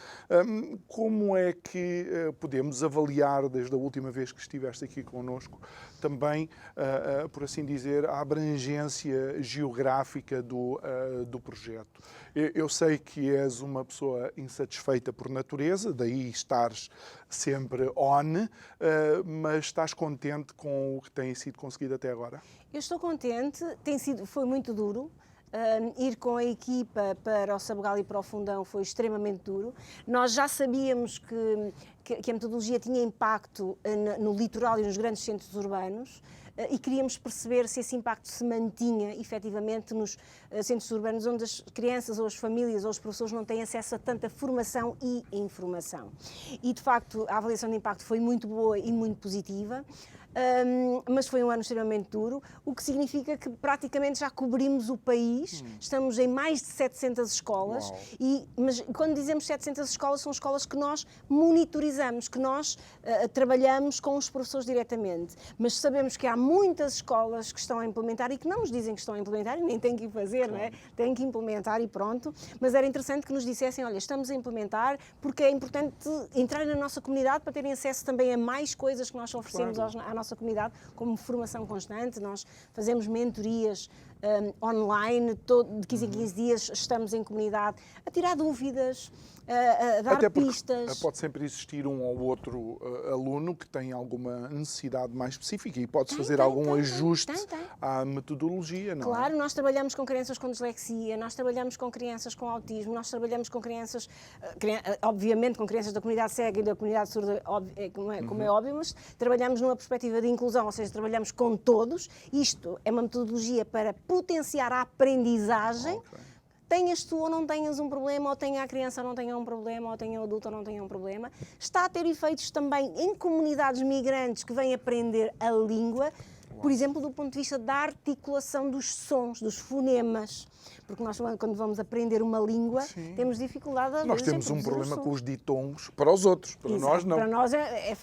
Como é que podemos avaliar, desde a última vez que estiveste aqui connosco, também, por assim dizer, a abrangência geográfica do projeto? Eu sei que és uma pessoa insatisfeita por natureza, daí estares sempre on, mas estás contente com o que tem sido conseguido até agora? Eu estou contente, foi muito duro. Ir com a equipa para o Sabugal e para o Fundão foi extremamente duro. Nós já sabíamos que a metodologia tinha impacto no litoral e nos grandes centros urbanos e queríamos perceber se esse impacto se mantinha efetivamente nos centros urbanos onde as crianças ou as famílias ou os professores não têm acesso a tanta formação e informação. E de facto a avaliação de impacto foi muito boa e muito positiva. Mas foi um ano extremamente duro, o que significa que praticamente já cobrimos o país, estamos em mais de 700 escolas, mas quando dizemos 700 escolas, são escolas que nós monitorizamos, que nós trabalhamos com os professores diretamente, mas sabemos que há muitas escolas que estão a implementar e que não nos dizem que estão a implementar e nem têm que o fazer, não é? Têm que implementar e pronto, mas era interessante que nos dissessem, olha, estamos a implementar porque é importante entrar na nossa comunidade para terem acesso também a mais coisas que nós oferecemos à nossa comunidade, como formação constante. Nós fazemos mentorias online, de 15 em 15 dias estamos em comunidade a tirar dúvidas, a dar Até porque pistas. pode sempre existir um ou outro aluno que tem alguma necessidade mais específica e pode-se fazer algum ajuste à metodologia, não é? Claro, nós trabalhamos com crianças com dislexia, nós trabalhamos com crianças com autismo, nós trabalhamos com crianças, obviamente com crianças da comunidade cega e da comunidade surda, como é óbvio, mas trabalhamos numa perspectiva de inclusão, ou seja, trabalhamos com todos. Isto é uma metodologia para potenciar a aprendizagem. Ok. Tenhas tu ou não tenhas um problema, ou tenha a criança ou não tenha um problema, ou tenha o adulto ou não tenha um problema. Está a ter efeitos também em comunidades migrantes que vêm aprender a língua, por exemplo, do ponto de vista da articulação dos sons, dos fonemas. Porque nós, quando vamos aprender uma língua, temos dificuldade a Nós temos um problema com os ditongos para os outros, para nós não. Para nós é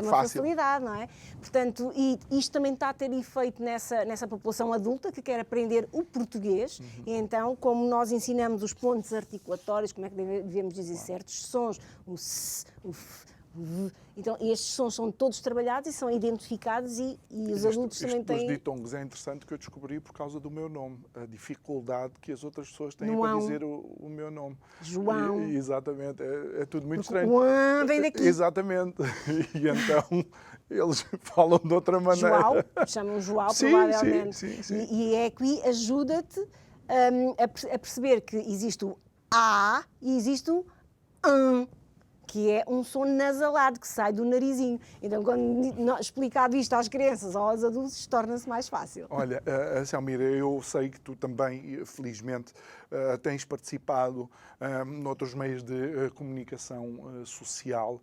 uma facilidade, não é? Portanto, e isto também está a ter efeito nessa população adulta que quer aprender o português. E então, como nós ensinamos os pontos articulatórios, como é que devemos dizer certos sons, o s, o f, então estes sons são todos trabalhados e são identificados e os adultos também têm... Os ditongos é interessante que eu descobri por causa do meu nome, a dificuldade que as outras pessoas têm Não para dizer o meu nome. João. Exatamente, é tudo muito estranho. João vem daqui. Exatamente, e então eles falam de outra maneira. João, chamam João provavelmente. Sim. E a EQI ajuda-te a perceber que existe o A e existe o que é um som nasalado que sai do narizinho. Então, quando explicado isto às crianças ou aos adultos, torna-se mais fácil. Olha, Selmira, eu sei que tu também, felizmente, tens participado noutros meios de comunicação social.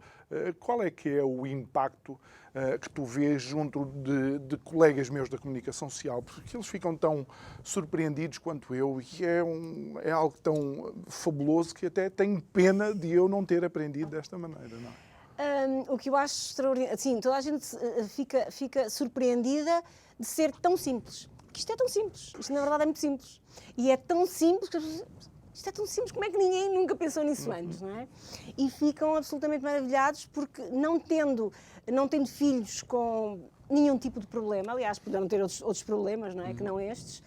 Qual é que é o impacto que tu vês junto de colegas meus da comunicação social? Porque eles ficam tão surpreendidos quanto eu e é algo tão fabuloso que até tenho pena de eu não ter aprendido desta maneira, não é? O que eu acho extraordinário, assim, toda a gente fica surpreendida de ser tão simples. Porque isto é tão simples, isto na verdade é muito simples. E é tão simples que as pessoas... Isto é tão simples, como é que ninguém nunca pensou nisso antes, não é? E ficam absolutamente maravilhados porque não tendo filhos com nenhum tipo de problema, aliás, poderão ter outros problemas, não é? Que não estes,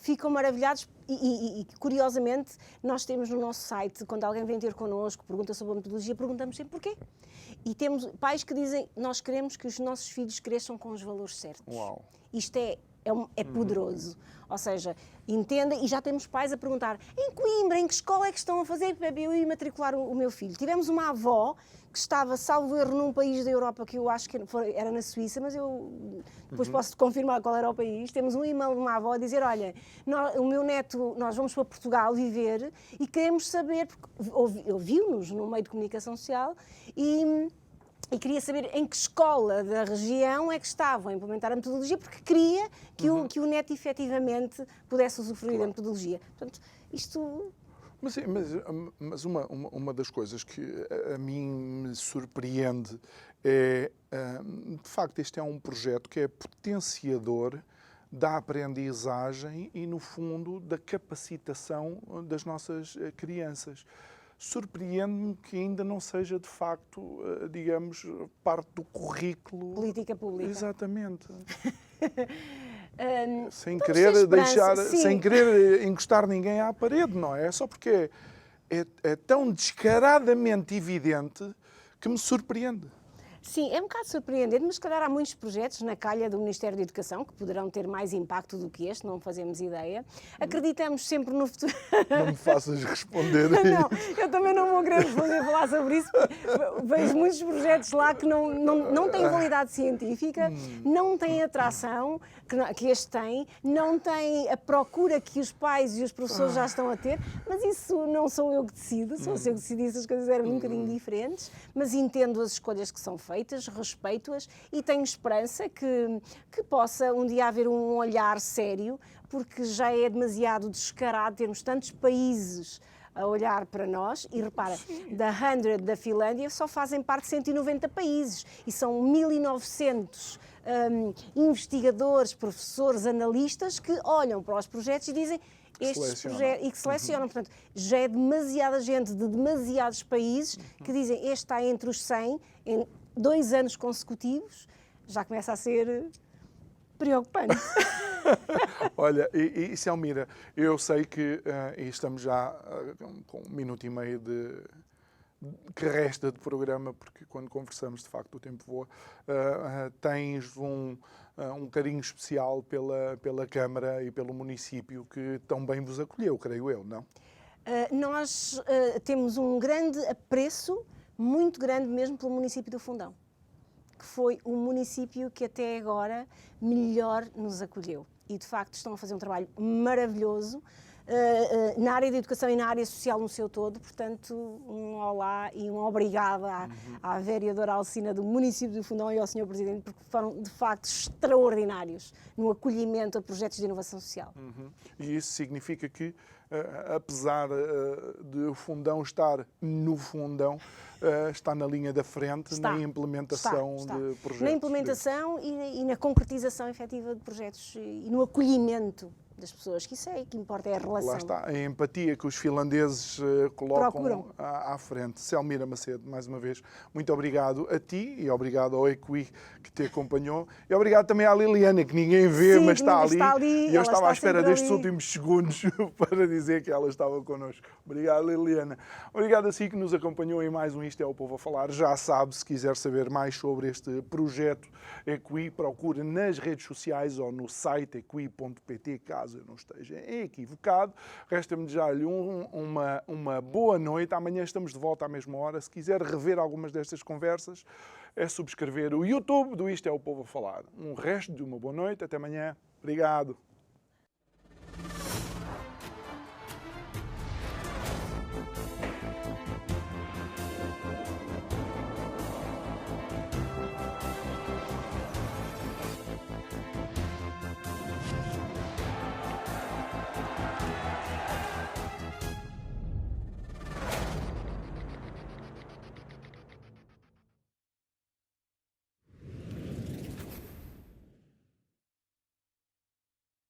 ficam maravilhados e curiosamente nós temos no nosso site, quando alguém vem ter connosco, pergunta sobre a metodologia, perguntamos sempre porquê. E temos pais que dizem, nós queremos que os nossos filhos cresçam com os valores certos. Uau. Isto é poderoso. Ou seja, entendem, e já temos pais a perguntar, em Coimbra, em que escola é que estão a fazer para eu ir matricular o meu filho? Tivemos uma avó que estava, salvo erro, num país da Europa que eu acho que era na Suíça, mas eu depois posso confirmar qual era o país. Temos um e-mail de uma avó a dizer, olha, o meu neto, nós vamos para Portugal viver e queremos saber, porque ouviu-nos no meio de comunicação social e queria saber em que escola da região é que estavam a implementar a metodologia, porque queria que o neto efetivamente pudesse usufruir da metodologia. Portanto, isto... Mas uma das coisas que a mim me surpreende é, de facto, este é um projeto que é potenciador da aprendizagem e, no fundo, da capacitação das nossas crianças. Surpreende-me que ainda não seja, de facto, digamos, parte do currículo. Política pública. Exatamente. Sem sem querer encostar ninguém à parede, não é? É só porque é tão descaradamente evidente que me surpreende. Sim, é um bocado surpreendente, mas se calhar há muitos projetos na calha do Ministério da Educação que poderão ter mais impacto do que este, não fazemos ideia. Acreditamos sempre no futuro. Não me faças responder. Não, eu também não vou querer falar sobre isso, porque vejo muitos projetos lá que não têm validade científica, não têm atração que este tem, não têm a procura que os pais e os professores já estão a ter, mas isso não sou eu que decido, se fosse eu que decidisse as coisas eram um bocadinho diferentes, mas entendo as escolhas que são feitas, respeito-as e tenho esperança que possa um dia haver um olhar sério, porque já é demasiado descarado termos tantos países a olhar para nós e repara, da 100 da Finlândia só fazem parte de 190 países e são 1900 investigadores, professores, analistas que olham para os projetos e dizem estes projetos e que selecionam. Portanto, já é demasiada gente de demasiados países que dizem este está entre os 100 em 2 anos consecutivos, já começa a ser preocupante. Olha, e Selmira, eu sei que e estamos já com 1 minuto e meio que resta de programa, porque quando conversamos, de facto, o tempo voa. Tens um carinho especial pela Câmara e pelo município que tão bem vos acolheu, creio eu, não? Nós temos um grande apreço, muito grande mesmo, pelo município do Fundão, que foi o município que até agora melhor nos acolheu. E, de facto, estão a fazer um trabalho maravilhoso na área da educação e na área social no seu todo. Portanto, um olá e um obrigado à vereadora Alcina do município do Fundão e ao Sr. Presidente, porque foram, de facto, extraordinários no acolhimento a projetos de inovação social. E isso significa que, apesar de o Fundão estar no Fundão, está na linha da frente na implementação de projetos. Na implementação e na concretização efetiva de projetos e no acolhimento das pessoas, que isso é que importa, é a relação. Lá está, a empatia que os finlandeses colocam Procuram. à frente. Selmira Macedo, mais uma vez, muito obrigado a ti e obrigado ao EQI que te acompanhou. E obrigado também à Liliana, que ninguém vê, Sim, mas está ali. E eu ela estava à está espera sempre destes ali. últimos segundos para dizer que ela estava connosco. Obrigado, Liliana. Obrigado a si que nos acompanhou em mais um Isto é o Povo a Falar. Já sabe, se quiser saber mais sobre este projeto EQI, procure nas redes sociais ou no site equi.pt, caso eu não esteja equivocado. Resta-me desejar-lhe uma boa noite. Amanhã estamos de volta à mesma hora. Se quiser rever algumas destas conversas, é subscrever o YouTube do Isto é o Povo a Falar. Um resto de uma boa noite. Até amanhã. Obrigado.